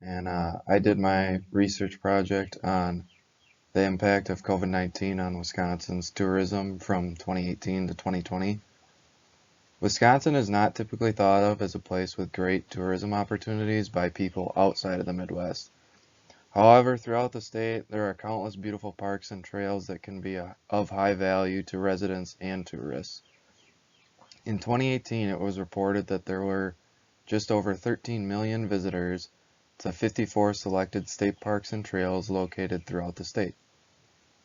and I did my research project on the impact of COVID-19 on Wisconsin's tourism from 2018 to 2020. Wisconsin is not typically thought of as a place with great tourism opportunities by people outside of the Midwest. However, throughout the state, there are countless beautiful parks and trails that can be of high value to residents and tourists. In 2018, it was reported that there were just over 13 million visitors to 54 selected state parks and trails located throughout the state.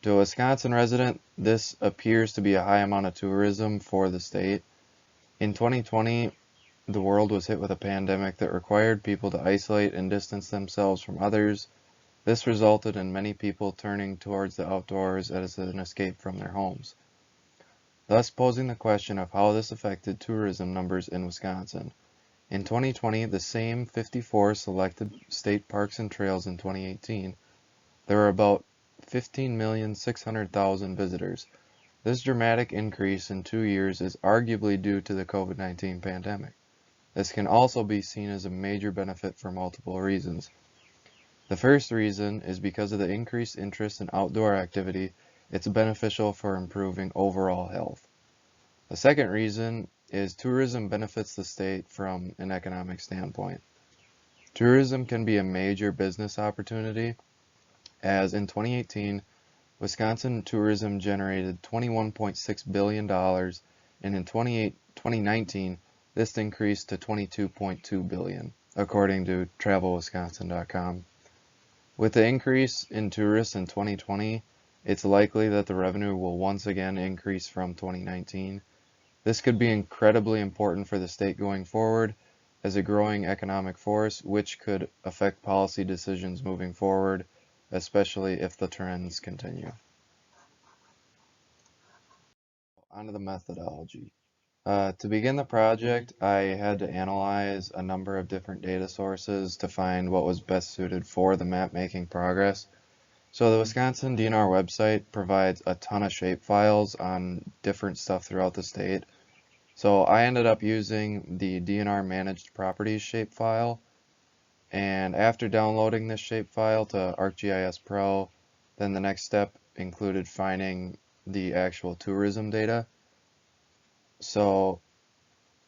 To a Wisconsin resident, this appears to be a high amount of tourism for the state. In 2020, the world was hit with a pandemic that required people to isolate and distance themselves from others. This resulted in many people turning towards the outdoors as an escape from their homes, thus posing the question of how this affected tourism numbers in Wisconsin. In 2020, the same 54 selected state parks and trails in 2018, there were about 15,600,000 visitors. This dramatic increase in 2 years is arguably due to the COVID-19 pandemic. This can also be seen as a major benefit for multiple reasons. The first reason is because of the increased interest in outdoor activity, it's beneficial for improving overall health. The second reason is tourism benefits the state from an economic standpoint. Tourism can be a major business opportunity, as in 2018, Wisconsin tourism generated $21.6 billion, and in 2019, this increased to $22.2 billion, according to TravelWisconsin.com. With the increase in tourists in 2020, it's likely that the revenue will once again increase from 2019. This could be incredibly important for the state going forward as a growing economic force, which could affect policy decisions moving forward, especially if the trends continue. Onto the methodology. To begin the project, I had to analyze a number of different data sources to find what was best suited for the map making progress. So the Wisconsin DNR website provides a ton of shapefiles on different stuff throughout the state. So I ended up using the DNR managed properties shapefile, and after downloading this shapefile to ArcGIS Pro, then the next step included finding the actual tourism data. So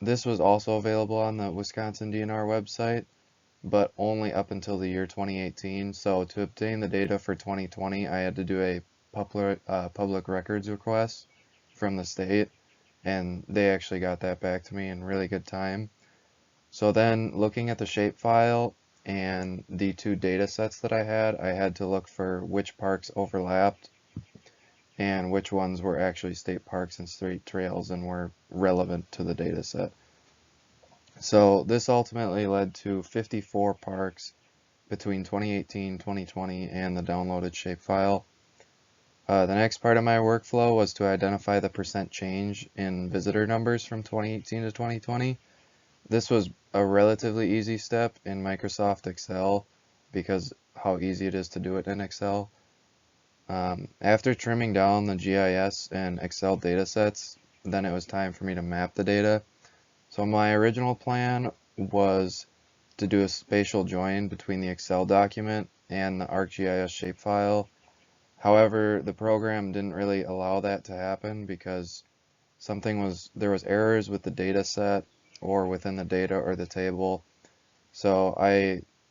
this was also available on the Wisconsin DNR website, but only up until the year 2018. So to obtain the data for 2020, I had to do a public records request from the state, and they actually got that back to me in really good time. So then looking at the shapefile and the two data sets that I had to look for which parks overlapped and which ones were actually state parks and state trails and were relevant to the data set. So this ultimately led to 54 parks between 2018, 2020, and the downloaded shapefile. The next part of my workflow was to identify the percent change in visitor numbers from 2018 to 2020. This was a relatively easy step in Microsoft Excel because how easy it is to do it in Excel. After trimming down the GIS and Excel datasets, then it was time for me to map the data. So my original plan was to do a spatial join between the Excel document and the ArcGIS shapefile. However, the program didn't really allow that to happen because there was errors with the data set or within the data or the table. So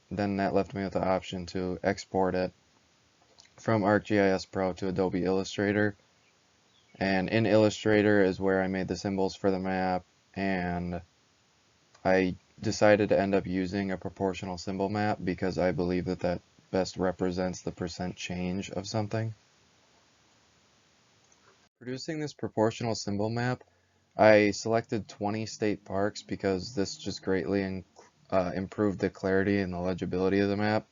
then that left me with the option to export it from ArcGIS Pro to Adobe Illustrator. And in Illustrator is where I made the symbols for the map, and I decided to end up using a proportional symbol map because I believe that that best represents the percent change of something. Producing this proportional symbol map, I selected 20 state parks because this just greatly improved the clarity and the legibility of the map.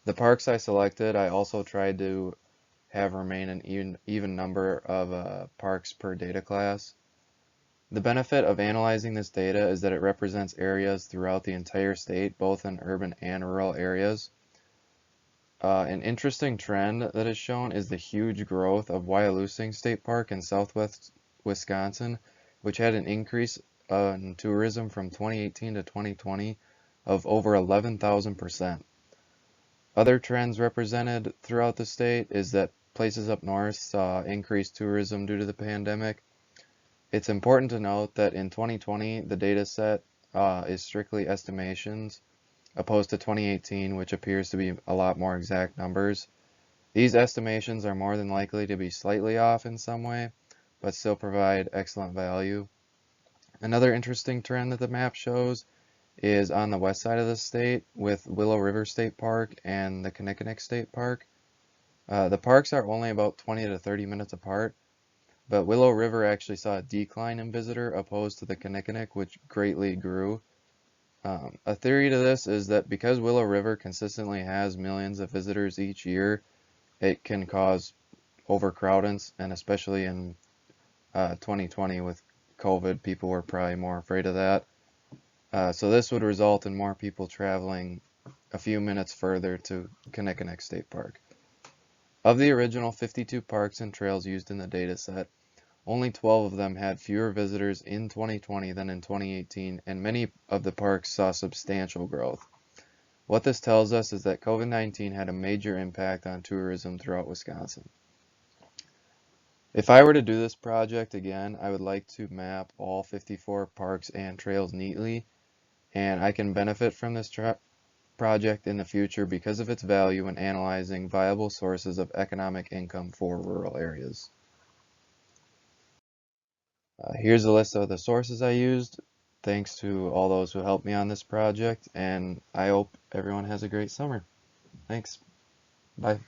The parks I selected, I also tried to have remain an even number of parks per data class. The benefit of analyzing this data is that it represents areas throughout the entire state, both in urban and rural areas. An interesting trend that is shown is the huge growth of Wyalusing State Park in southwest Wisconsin, which had an increase in tourism from 2018 to 2020 of over 11,000%. Other trends represented throughout the state is that places up north saw increased tourism due to the pandemic. It's important to note that in 2020, the data set is strictly estimations, opposed to 2018, which appears to be a lot more exact numbers. These estimations are more than likely to be slightly off in some way, but still provide excellent value. Another interesting trend that the map shows is on the west side of the state with Willow River State Park and the Kinnickinnic State Park. The parks are only about 20 to 30 minutes apart, but Willow River actually saw a decline in visitor opposed to the Kinnickinnic, which greatly grew. A theory to this is that because Willow River consistently has millions of visitors each year, it can cause overcrowdance, and especially in 2020 with COVID, people were probably more afraid of that. So this would result in more people traveling a few minutes further to Kinnickinnic State Park. Of the original 52 parks and trails used in the dataset, only 12 of them had fewer visitors in 2020 than in 2018, and many of the parks saw substantial growth. What this tells us is that COVID-19 had a major impact on tourism throughout Wisconsin. If I were to do this project again, I would like to map all 54 parks and trails neatly, and I can benefit from this project in the future because of its value in analyzing viable sources of economic income for rural areas. Here's a list of the sources I used. Thanks to all those who helped me on this project, and I hope everyone has a great summer. Thanks. Bye.